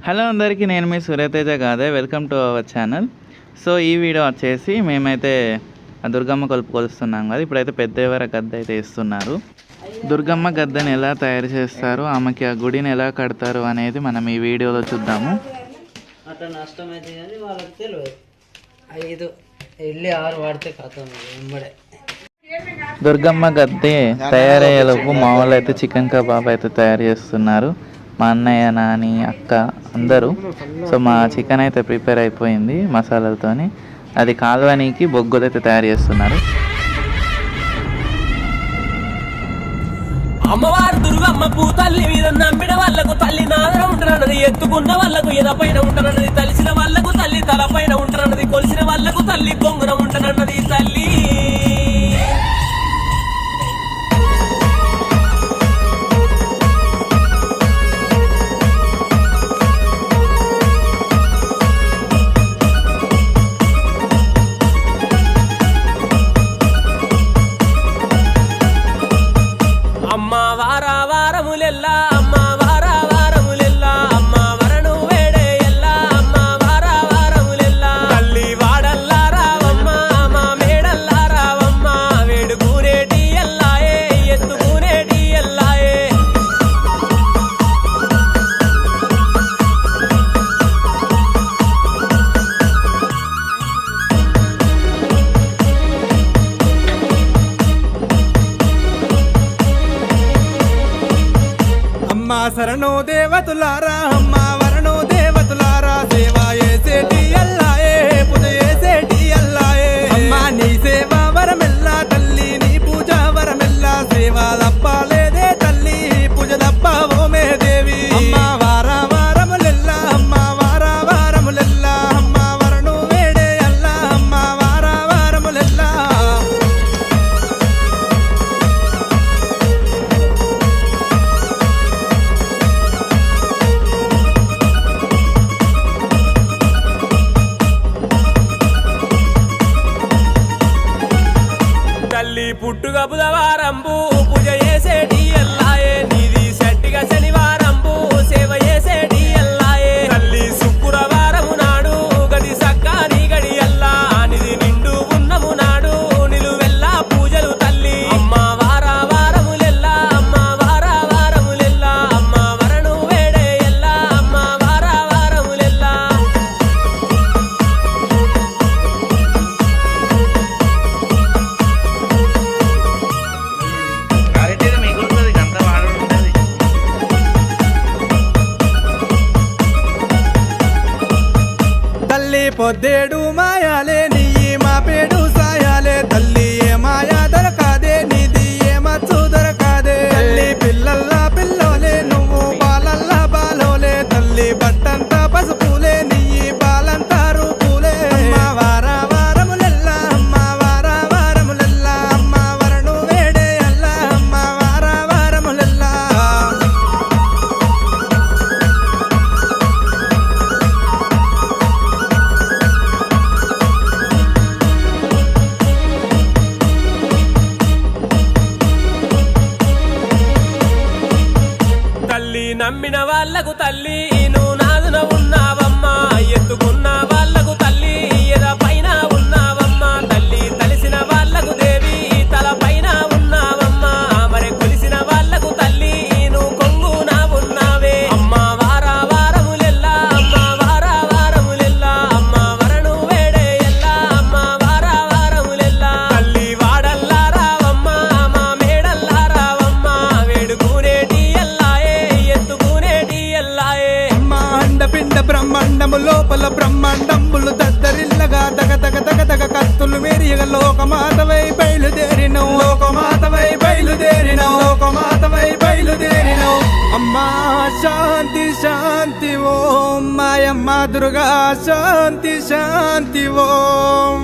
Hello అందరికీ, నేను మీ Suryateja Gade. Welcome to our channel. So ఈ వీడియో వచ్చేసి మేమైతే దుర్గమ్మ కొలుపు కొలుస్తున్నాం కదా. ఇప్పుడైతే పెద్దవర గద్ద అయితే ఇస్తున్నారు. దుర్గమ్మ గద్దెని ఎలా తయారు చేస్తారు, ఆమెకి ఆ గుడిని ఎలా కడతారు అనేది మనం ఈ వీడియోలో చూద్దాము. అట్లా నష్టం అయితే కానీ వాళ్ళకి తెలియదు. 5 వెళ్ళి 6 వాడితే కథం వెంబడే. దుర్గమ్మ గద్దె తయారయ్యేలోపు మా వాళ్ళు అయితే చికెన్ కబాబ్ అయితే తయారు చేస్తున్నారు. మా అన్నయ్య, నాని, అక్క అందరూ. సో మా చికెన్ అయితే ప్రిపేర్ అయిపోయింది మసాలాలతోని. అది కాల్వనికి బొగ్గులు అయితే తయారు చేస్తున్నారు. అమ్మవారు దుర్గమ్మ పూతల్లి మీద నమ్మిన వాళ్ళకు తల్లి నాదన ఉంటారన్నది, ఎత్తుకున్న వాళ్ళకు ఎదపైన ఉంటారన్నది, తలిసిన వాళ్ళకు తల్లి తలపైన ఉంటారన్నది, కొలిసిన వాళ్ళకు తల్లి కొంగున ఉంటారన్నది తల్లి. శరణో దేవతులారా, అమ్మ వరణో దేవతులారా, సేవ చేసేటి అల్లాయే, పూజ చేసేటి అల్లాయే. అమ్మ నీ సేవ వరమెల్లా తల్లి, నీ పూజ వరమెల్లా, సేవ లప్పాలేదే తల్లి, పూజ లప్పావోమే దేవి. అమ్మ వారా వారములెల్లా, అమ్మ వారా వారములెల్లా, అమ్మ వరణు వేడే అల్లా, అమ్మ వారా వారములెల్లా. పుట్టుగా బుధవారంబు పూజ చేసేటి అల్లాయే, నీది సెట్టిగా శనివారంబు సేవ చేసేటి అల్లాయే. తల్లి శుక్రవారము నాడు గది సక్కాని గడి అల్లా, నిది నిండు ఉన్నము నాడు నిలువెల్లా పూజలు తల్లి. అమ్మ వారా వారములెల్లా, అమ్మ వారా వారములెల్లా, అమ్మ వరణు వేడే ఎల్లా, అమ్మ వారా వారములెల్లా. పొద్దేడు మాయాలే నీయి, మా పేడు సాయాలే తల్లి, ఏ మాయా దొరకాదే, నీది ఏ మచ్చు దొరకాదే. తల్లి పిల్లల్లా పిల్లోలే, నువ్వు బాలల్లా బాలోలే, తల్లి బట్టంతా పసుపులే, నీయి బాలంతా రూపులే. అమ్మ వారా వారములెల్లా, అమ్మ వారా వారములెల్లా, అమ్మ వరణు వేడే అల్లా, అమ్మ వారా వారములెల్లా. నమ్మిన వాళ్ళకు తల్లి నువ్వు నాదున ఉన్నావమ్మా, ఎత్తుకున్న వాళ్ళకు తల్లి ఎద పైన ఉన్నావమ్మా, తల్లి తలిసిన వాళ్ళకు దేవి తల పైన ఉన్నావమ్మా, మరి కొలిసిన వాళ్ళకు తల్లి నువ్వు కొంగున ఉన్నావే. అమ్మ వారా వారములెల్లా, అమ్మ వారా వారములెల్లా, అమ్మ వరణు వేడే ఎల్లా, అమ్మ వారా వారములెల్లా. తల్లి వాడల్లా రావమ్మ, మా మేడల్లా రావమ్మ, వేడుకునేటి ఎల్లాయే, ఎత్తుకునేటి ఎల్లాయే. పిండ బ్రహ్మాండము లోపల బ్రహ్మాండములు దద్దరిల్లగా తగ తగ తగ తగ కత్తులు మెరియగ లోకమాతవై బయలుదేరినవు, లోకమాతవై బయలుదేరినవు, లోకమాతవై బయలుదేరినవు. అమ్మా శాంతి శాంతి ఓం, మాయమ్మ దుర్గా శాంతి శాంతి ఓం.